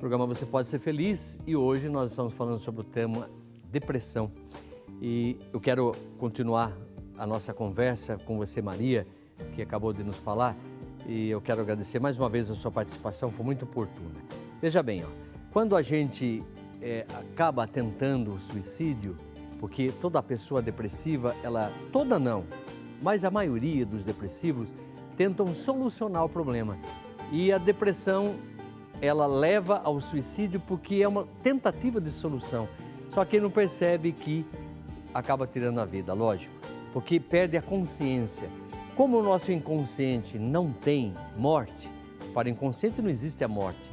programa Você Pode Ser Feliz, e hoje nós estamos falando sobre o tema depressão. E eu quero continuar a nossa conversa com você, Maria, que acabou de nos falar, e eu quero agradecer mais uma vez a sua participação, foi muito oportuna. Veja bem, quando a gente acaba tentando o suicídio, porque toda pessoa depressiva, toda não, mas a maioria dos depressivos tentam solucionar o problema. E a depressão, ela leva ao suicídio porque é uma tentativa de solução. Só que ele não percebe que acaba tirando a vida, lógico, porque perde a consciência. Como o nosso inconsciente não tem morte, para o inconsciente não existe a morte.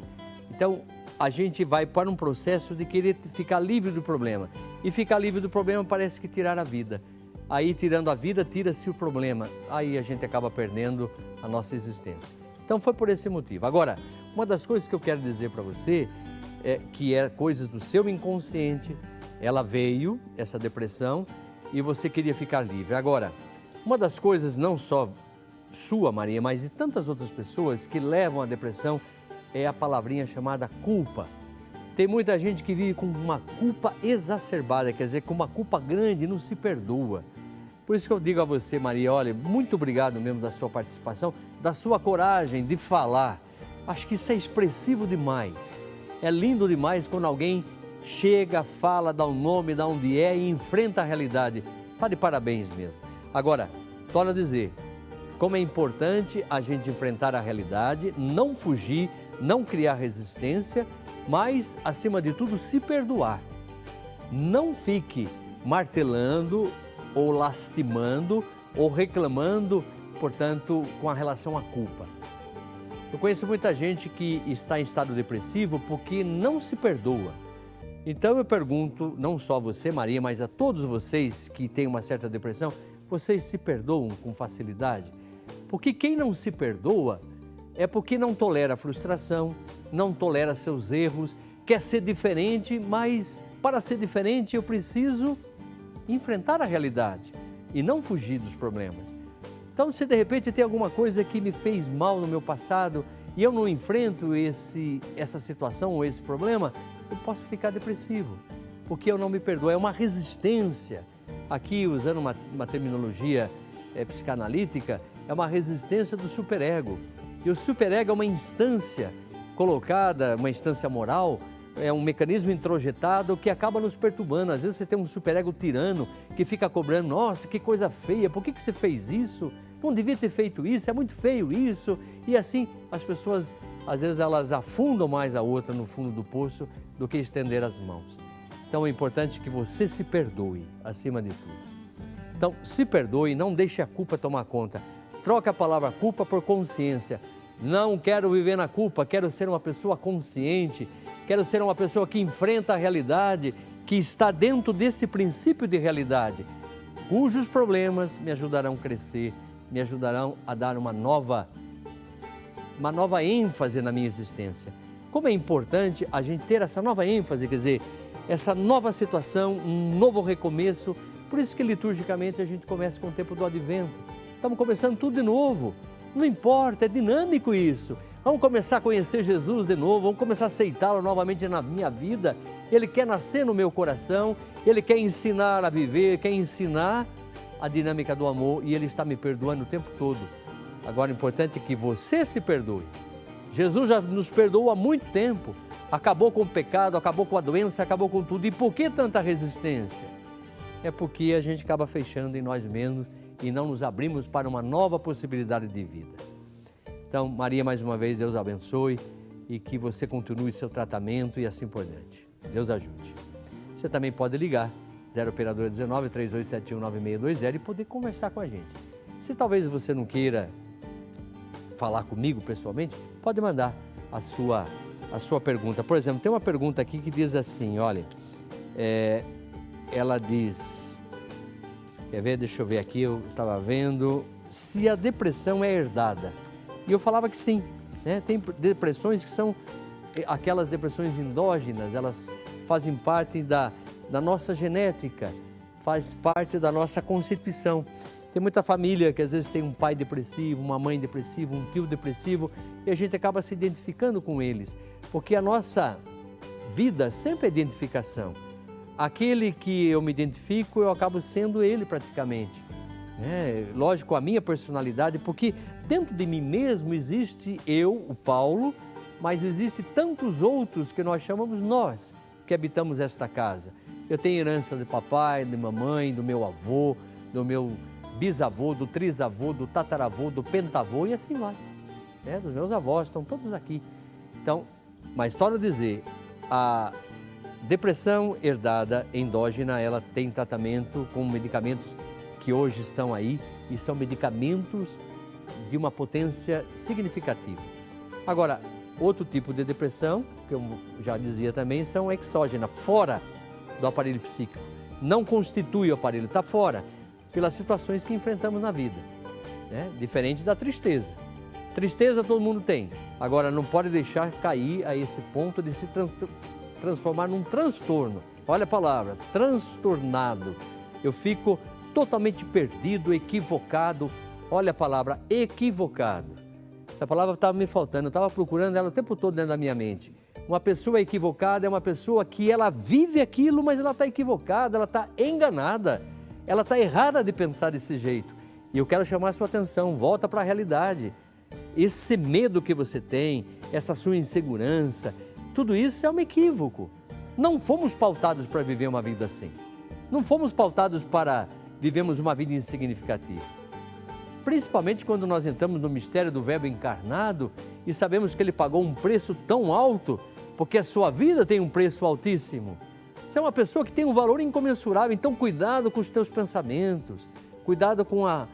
Então, a gente vai para um processo de querer ficar livre do problema. E ficar livre do problema parece que tirar a vida. Aí, tirando a vida, tira-se o problema. Aí a gente acaba perdendo a nossa existência. Então, foi por esse motivo. Agora, uma das coisas que eu quero dizer para você é que coisas do seu inconsciente, ela veio, essa depressão, e você queria ficar livre. Agora, uma das coisas, não só sua, Maria, mas de tantas outras pessoas que levam à depressão, é a palavrinha chamada culpa. Tem muita gente que vive com uma culpa exacerbada, quer dizer, com uma culpa grande, não se perdoa. Por isso que eu digo a você, Maria, olha, muito obrigado mesmo da sua participação, da sua coragem de falar. Acho que isso é expressivo demais. É lindo demais quando alguém chega, fala, dá um nome, dá onde é e enfrenta a realidade. Está de parabéns mesmo. Agora, torno a dizer, como é importante a gente enfrentar a realidade, não fugir, não criar resistência, mas, acima de tudo, se perdoar. Não fique martelando ou lastimando ou reclamando, portanto, com a relação à culpa. Eu conheço muita gente que está em estado depressivo porque não se perdoa. Então eu pergunto, não só a você, Maria, mas a todos vocês que têm uma certa depressão, vocês se perdoam com facilidade? Porque quem não se perdoa é porque não tolera a frustração, não tolera seus erros, quer ser diferente, mas para ser diferente eu preciso enfrentar a realidade e não fugir dos problemas. Então, se de repente tem alguma coisa que me fez mal no meu passado e eu não enfrento essa situação ou esse problema, eu posso ficar depressivo, porque eu não me perdoo. É uma resistência, aqui usando uma terminologia psicanalítica, é uma resistência do superego. E o superego é uma instância colocada, uma instância moral, é um mecanismo introjetado que acaba nos perturbando. Às vezes você tem um superego tirano que fica cobrando, nossa, que coisa feia, por que você fez isso? Não devia ter feito isso, é muito feio isso. E assim, as pessoas, às vezes, elas afundam mais a outra no fundo do poço do que estender as mãos. Então é importante que você se perdoe, acima de tudo. Então, se perdoe, não deixe a culpa tomar conta. Troque a palavra culpa por consciência. Não quero viver na culpa, quero ser uma pessoa consciente, quero ser uma pessoa que enfrenta a realidade, que está dentro desse princípio de realidade, cujos problemas me ajudarão a crescer, me ajudarão a dar uma nova ênfase na minha existência. Como é importante a gente ter essa nova ênfase, quer dizer, essa nova situação, um novo recomeço. Por isso que liturgicamente a gente começa com o tempo do Advento. Estamos começando tudo de novo. Não importa, é dinâmico isso. Vamos começar a conhecer Jesus de novo, vamos começar a aceitá-lo novamente na minha vida. Ele quer nascer no meu coração, Ele quer ensinar a viver, quer ensinar a dinâmica do amor e Ele está me perdoando o tempo todo. Agora, o importante é que você se perdoe. Jesus já nos perdoou há muito tempo, acabou com o pecado, acabou com a doença, acabou com tudo. E por que tanta resistência? É porque a gente acaba fechando em nós mesmos e não nos abrimos para uma nova possibilidade de vida. Então, Maria, mais uma vez, Deus abençoe e que você continue seu tratamento e assim por diante. Deus ajude. Você também pode ligar, 0 operadora 19 3871 9620 e poder conversar com a gente. Se talvez você não queira falar comigo pessoalmente, pode mandar a sua pergunta. Por exemplo, tem uma pergunta aqui que diz assim, olha, ela diz, quer ver? Deixa eu ver aqui, eu estava vendo, se a depressão é herdada. E eu falava que sim, né? Tem depressões que são aquelas depressões endógenas, elas fazem parte da nossa genética, faz parte da nossa constituição. Tem muita família que às vezes tem um pai depressivo, uma mãe depressiva, um tio depressivo, e a gente acaba se identificando com eles, porque a nossa vida sempre é identificação. Aquele que eu me identifico, eu acabo sendo ele praticamente. Lógico, a minha personalidade, porque dentro de mim mesmo existe eu, o Paulo, mas existe tantos outros que nós chamamos nós, que habitamos esta casa. Eu tenho herança de papai, de mamãe, do meu avô, do meu bisavô, do trisavô, do tataravô, do pentavô e assim vai. Dos meus avós, estão todos aqui. Então, mas torno a dizer, a depressão herdada endógena, ela tem tratamento com medicamentos que hoje estão aí e são medicamentos de uma potência significativa. Agora, outro tipo de depressão, que eu já dizia também, são exógenas, fora do aparelho psíquico. Não constitui o aparelho, está fora, pelas situações que enfrentamos na vida. Diferente da tristeza. Tristeza todo mundo tem, agora não pode deixar cair a esse ponto de se transformar num transtorno. Olha a palavra, transtornado. Eu fico totalmente perdido, equivocado. Olha a palavra, equivocado. Essa palavra estava me faltando, eu estava procurando ela o tempo todo dentro da minha mente. Uma pessoa equivocada é uma pessoa que ela vive aquilo, mas ela está equivocada, ela está enganada, ela está errada de pensar desse jeito. E eu quero chamar a sua atenção, volta para a realidade. Esse medo que você tem, essa sua insegurança, tudo isso é um equívoco. Não fomos pautados para viver uma vida assim. Não fomos pautados para vivermos uma vida insignificativa. Principalmente quando nós entramos no mistério do Verbo encarnado e sabemos que Ele pagou um preço tão alto, porque a sua vida tem um preço altíssimo. Você é uma pessoa que tem um valor incomensurável, então cuidado com os teus pensamentos, cuidado com a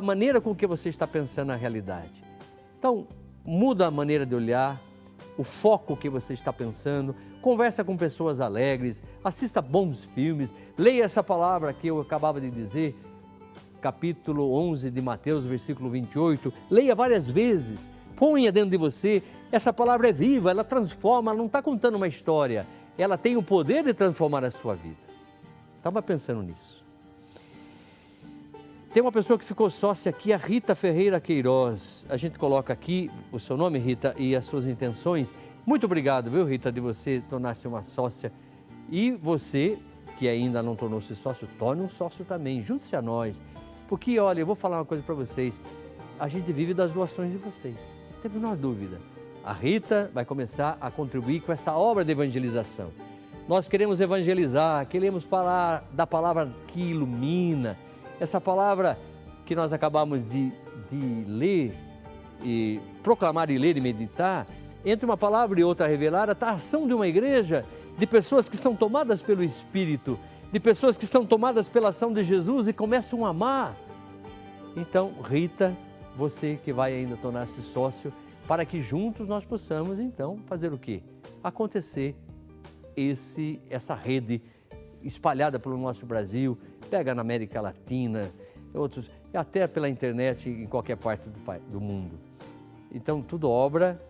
maneira com que você está pensando na realidade. Então, muda a maneira de olhar, o foco que você está pensando, conversa com pessoas alegres, assista bons filmes, leia essa palavra que eu acabava de dizer, capítulo 11 de Mateus, versículo 28, leia várias vezes, ponha dentro de você, essa palavra é viva, ela transforma, ela não está contando uma história, ela tem o poder de transformar a sua vida. Estava pensando nisso. Tem uma pessoa que ficou sócia aqui, a Rita Ferreira Queiroz. A gente coloca aqui o seu nome, Rita, e as suas intenções. Muito obrigado, viu, Rita, de você tornar-se uma sócia. E você, que ainda não tornou-se sócio, torne um sócio também. Junte-se a nós. Porque, olha, eu vou falar uma coisa para vocês. A gente vive das doações de vocês. Não tem a menor dúvida. A Rita vai começar a contribuir com essa obra de evangelização. Nós queremos evangelizar, queremos falar da palavra que ilumina, essa palavra que nós acabamos de ler, e proclamar e ler e meditar, entre uma palavra e outra revelada, está a ação de uma igreja, de pessoas que são tomadas pelo Espírito, de pessoas que são tomadas pela ação de Jesus e começam a amar. Então, Rita, você que vai ainda tornar-se sócio, para que juntos nós possamos, então, fazer o quê? Acontecer essa rede espalhada pelo nosso Brasil, pega na América Latina, outros, e até pela internet em qualquer parte do mundo. Então, tudo obra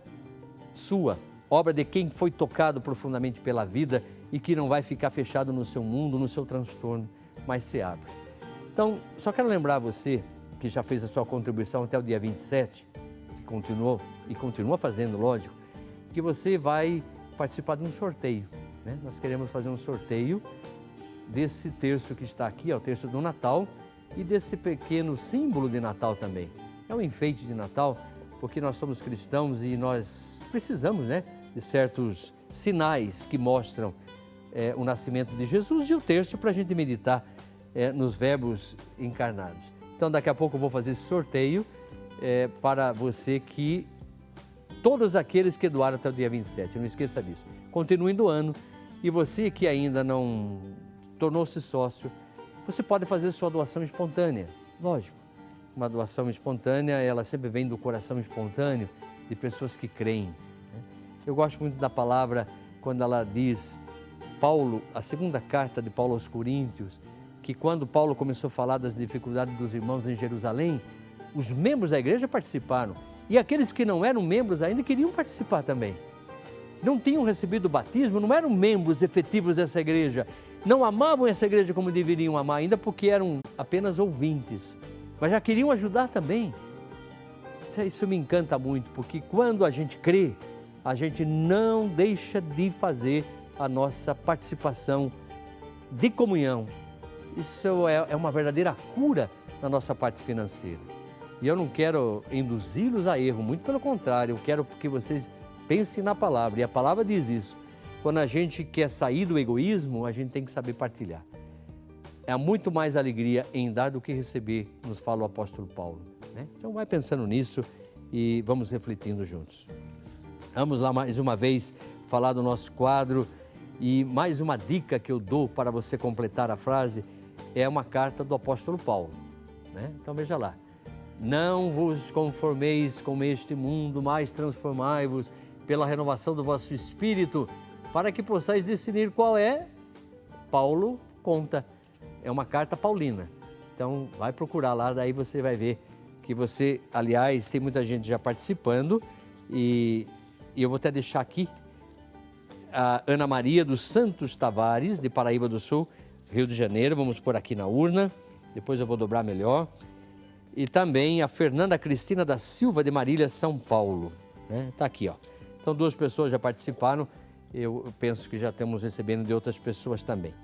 sua, obra de quem foi tocado profundamente pela vida e que não vai ficar fechado no seu mundo, no seu transtorno, mas se abre. Então, só quero lembrar você, que já fez a sua contribuição até o dia 27, que continuou e continua fazendo, lógico, que você vai participar de um sorteio. Nós queremos fazer um sorteio desse terço que está aqui, é o terço do Natal, e desse pequeno símbolo de Natal também. É um enfeite de Natal, porque nós somos cristãos e nós precisamos, de certos sinais que mostram o nascimento de Jesus e o terço para a gente meditar nos verbos encarnados. Então, daqui a pouco eu vou fazer esse sorteio para você que todos aqueles que doaram até o dia 27, não esqueça disso. Continue doando e você que ainda não tornou-se sócio, você pode fazer sua doação espontânea, lógico. Uma doação espontânea, ela sempre vem do coração espontâneo de pessoas que creem. Eu gosto muito da palavra quando ela diz, Paulo, a segunda carta de Paulo aos Coríntios, que quando Paulo começou a falar das dificuldades dos irmãos em Jerusalém, os membros da igreja participaram e aqueles que não eram membros ainda queriam participar também. Não tinham recebido o batismo, não eram membros efetivos dessa igreja, não amavam essa igreja como deveriam amar ainda porque eram apenas ouvintes. mas já queriam ajudar também. Isso me encanta muito, porque quando a gente crê, a gente não deixa de fazer a nossa participação de comunhão. Isso é uma verdadeira cura na nossa parte financeira. E eu não quero induzi-los a erro, muito pelo contrário, eu quero que vocês pensem na palavra, e a palavra diz isso. Quando a gente quer sair do egoísmo, a gente tem que saber partilhar. Há muito mais alegria em dar do que receber, nos fala o apóstolo Paulo, né? Então vai pensando nisso e vamos refletindo juntos. Vamos lá mais uma vez falar do nosso quadro e mais uma dica que eu dou para você completar a frase é uma carta do apóstolo Paulo, né? Então veja lá. Não vos conformeis com este mundo, mas transformai-vos pela renovação do vosso espírito, para que possais discernir qual é. Paulo conta, é uma carta paulina. Então vai procurar lá, daí você vai ver que você, aliás, tem muita gente já participando e eu vou até deixar aqui a Ana Maria dos Santos Tavares, de Paraíba do Sul, Rio de Janeiro, vamos pôr aqui na urna, depois eu vou dobrar melhor. E também a Fernanda Cristina da Silva, de Marília, São Paulo, né? Tá aqui, ó. Então 2 pessoas já participaram, eu penso que já estamos recebendo de outras pessoas também.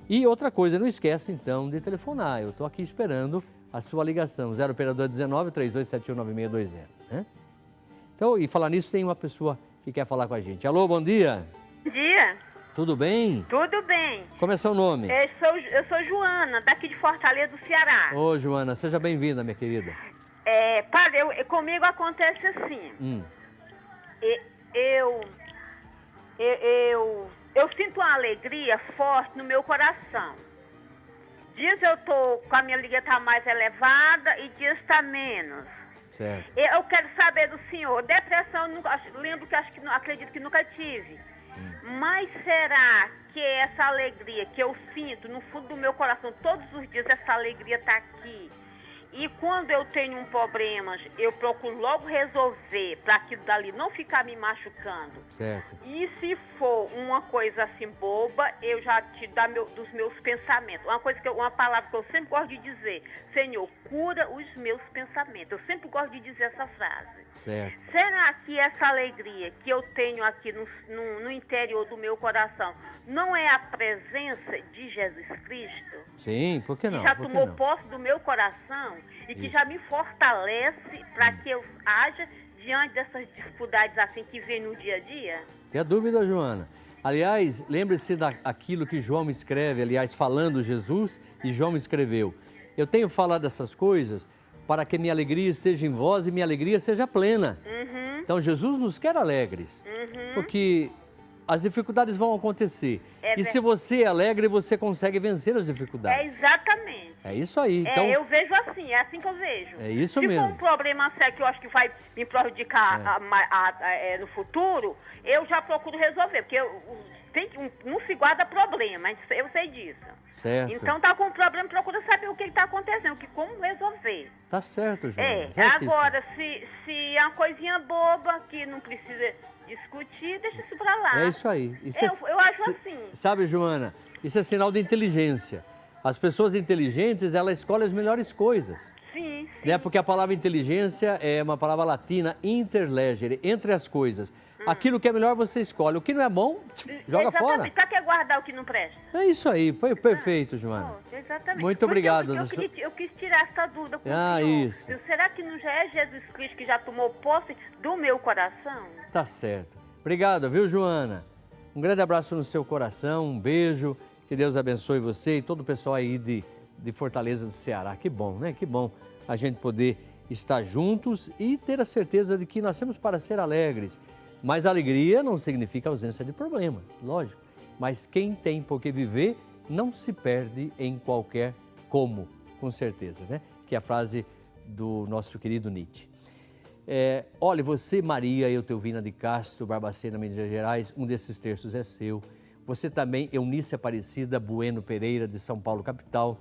E outra coisa, não esqueça então de telefonar, eu estou aqui esperando a sua ligação, 0 operador 19 3271 9620, né? Então, e falar nisso, tem uma pessoa que quer falar com a gente. Alô, bom dia. Bom dia. Tudo bem? Tudo bem. Como é seu nome? Eu sou Joana, daqui de Fortaleza do Ceará. Ô, Joana, seja bem-vinda, minha querida. Padre, comigo acontece assim. Eu sinto uma alegria forte no meu coração. Dias eu tô com a minha alegria tá mais elevada e dias tá menos. Certo. Eu quero saber do senhor, depressão, lembro que acredito que nunca tive. Mas será que essa alegria que eu sinto no fundo do meu coração, todos os dias essa alegria está aqui? E quando eu tenho um problema, eu procuro logo resolver para aquilo dali não ficar me machucando. Certo. E se for uma coisa assim boba, eu já te dou dos meus pensamentos. Uma palavra que eu sempre gosto de dizer: Senhor, cura os meus pensamentos. Eu sempre gosto de dizer essa frase. Certo. Será que essa alegria que eu tenho aqui no interior do meu coração não é a presença de Jesus Cristo? Sim, por que não? Que já tomou posse do meu coração e que já me fortalece para que eu haja diante dessas dificuldades assim que vem no dia a dia? Tem dúvida, Joana? Aliás, lembre-se daquilo que João escreve, aliás, falando Jesus, e João escreveu: eu tenho falado essas coisas para que minha alegria esteja em vós e minha alegria seja plena. Então, Jesus nos quer alegres, porque as dificuldades vão acontecer. E se você é alegre, você consegue vencer as dificuldades. É exatamente. É isso aí. Então, eu vejo assim, é assim que eu vejo. É isso mesmo. mesmo. Se for um problema sério que eu acho que vai me prejudicar no futuro, eu já procuro resolver, porque não se guarda problema, eu sei disso. Certo. Então tá com um problema, procura saber o que está acontecendo, como resolver. Tá certo, Joana. Agora, se é uma coisinha boba que não precisa discutir, deixa isso pra lá. É isso aí. Eu acho assim. Sabe, Joana, isso é sinal de inteligência. As pessoas inteligentes, elas escolhem as melhores coisas. Sim, sim. Né? Porque a palavra inteligência é uma palavra latina, interlegere, entre as coisas. Aquilo que é melhor você escolhe. O que não é bom, joga fora. Pra que guardar o que não presta? É isso aí, foi perfeito, Joana. Exatamente. Muito obrigado. Eu quis tirar essa dúvida com o senhor. Isso. Será que não já é Jesus Cristo que já tomou posse do meu coração? Tá certo. Obrigado, viu, Joana? Um grande abraço no seu coração, um beijo. Que Deus abençoe você e todo o pessoal aí de Fortaleza do Ceará. Que bom, né? Que bom a gente poder estar juntos e ter a certeza de que nós temos para ser alegres. Mas alegria não significa ausência de problemas, lógico. Mas quem tem por que viver não se perde em qualquer como, com certeza, né? Que é a frase do nosso querido Nietzsche. Olha, você, Maria Eutelvina de Castro, Barbacena, Minas Gerais, um desses terços é seu. Você também, Eunice Aparecida Bueno Pereira, de São Paulo, capital.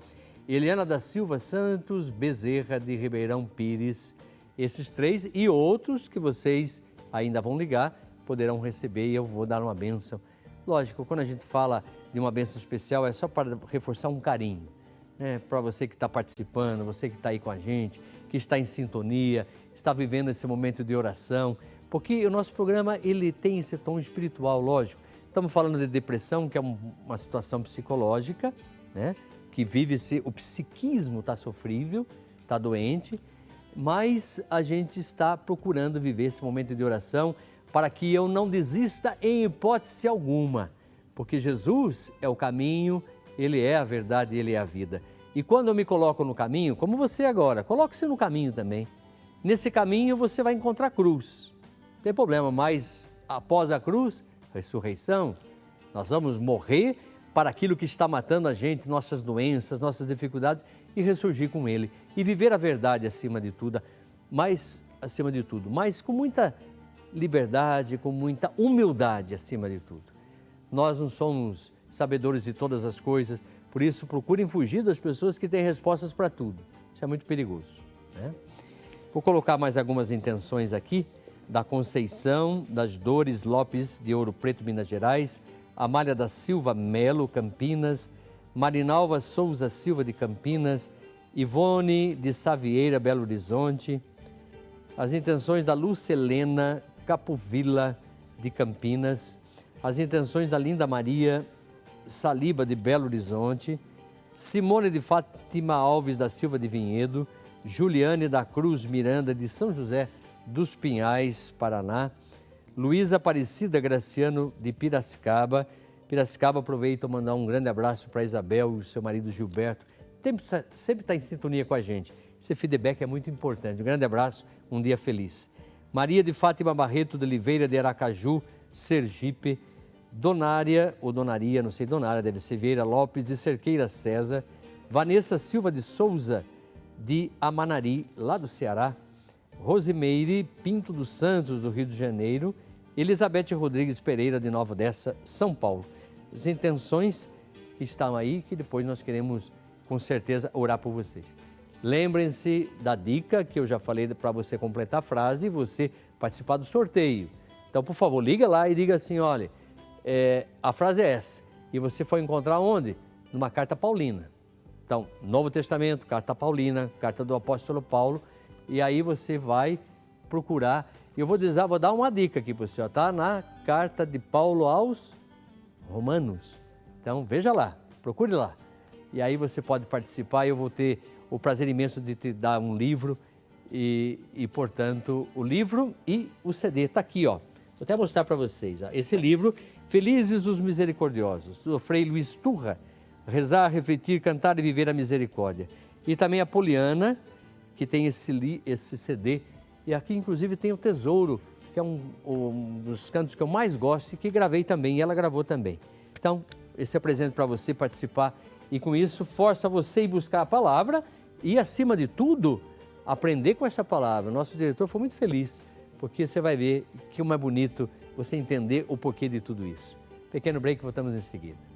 Eliana da Silva Santos Bezerra, de Ribeirão Pires. Esses 3 e outros que vocês ainda vão ligar, poderão receber e eu vou dar uma bênção. Lógico, quando a gente fala de uma bênção especial, é só para reforçar um carinho. né, para você que está participando, você que está aí com a gente, que está em sintonia, está vivendo esse momento de oração, porque o nosso programa ele tem esse tom espiritual, lógico. Estamos falando de depressão, que é uma situação psicológica, né, que vive-se, o psiquismo está sofrível, está doente, mas a gente está procurando viver esse momento de oração para que eu não desista em hipótese alguma, porque Jesus é o caminho, Ele é a verdade, Ele é a vida. E quando eu me coloco no caminho, como você agora, coloque-se no caminho também. Nesse caminho você vai encontrar cruz, não tem problema, mas após a cruz, ressurreição, nós vamos morrer para aquilo que está matando a gente, nossas doenças, nossas dificuldades, e ressurgir com Ele. E viver a verdade acima de tudo, mas com muita liberdade, com muita humildade acima de tudo. Nós não somos sabedores de todas as coisas, por isso procurem fugir das pessoas que têm respostas para tudo. Isso é muito perigoso, né? Vou colocar mais algumas intenções aqui, da Conceição das Dores Lopes, de Ouro Preto, Minas Gerais, Amália da Silva Melo, Campinas, Marinalva Souza Silva, de Campinas, Ivone de Savieira, Belo Horizonte, as intenções da Lucelena Capovilla, de Campinas, as intenções da Linda Maria Saliba, de Belo Horizonte, Simone de Fátima Alves da Silva, de Vinhedo, Juliane da Cruz Miranda, de São José dos Pinhais, Paraná, Luísa Aparecida Graciano, de Piracicaba. Piracicaba, aproveito para mandar um grande abraço para Isabel e o seu marido Gilberto, sempre está em sintonia com a gente. Esse feedback é muito importante. Um grande abraço, um dia feliz. Maria de Fátima Barreto de Oliveira, de Aracaju, Sergipe, Donária, ou Donaria, não sei, Donária, deve ser Vieira Lopes, de Cerqueira César, Vanessa Silva de Souza, de Amanari, lá do Ceará, Rosimeire Pinto dos Santos, do Rio de Janeiro, Elizabeth Rodrigues Pereira, de Nova Odessa, São Paulo. As intenções que estão aí, que depois nós queremos, com certeza, orar por vocês. Lembrem-se da dica que eu já falei para você completar a frase e você participar do sorteio. Então, por favor, liga lá e diga assim, olha, a frase é essa. E você foi encontrar onde? Numa carta paulina. Então, Novo Testamento, carta paulina, carta do apóstolo Paulo, e aí você vai procurar. Eu vou dar uma dica aqui para o senhor, tá? Na carta de Paulo aos Romanos. Então, veja lá, procure lá. E aí você pode participar e eu vou ter o prazer imenso de te dar um livro e portanto, o livro e o CD. Está aqui, ó. Vou até mostrar para vocês. Ó. Esse livro, Felizes os Misericordiosos, do Frei Luiz Turra, Rezar, Refletir, Cantar e Viver a Misericórdia. E também a Poliana, que tem esse CD. E aqui, inclusive, tem o Tesouro, que é um dos cantos que eu mais gosto e que gravei também, e ela gravou também. Então, esse é presente para você participar e, com isso, força você a ir buscar a palavra e, acima de tudo, aprender com essa palavra. Nosso diretor foi muito feliz, porque você vai ver que como é bonito você entender o porquê de tudo isso. Pequeno break, voltamos em seguida.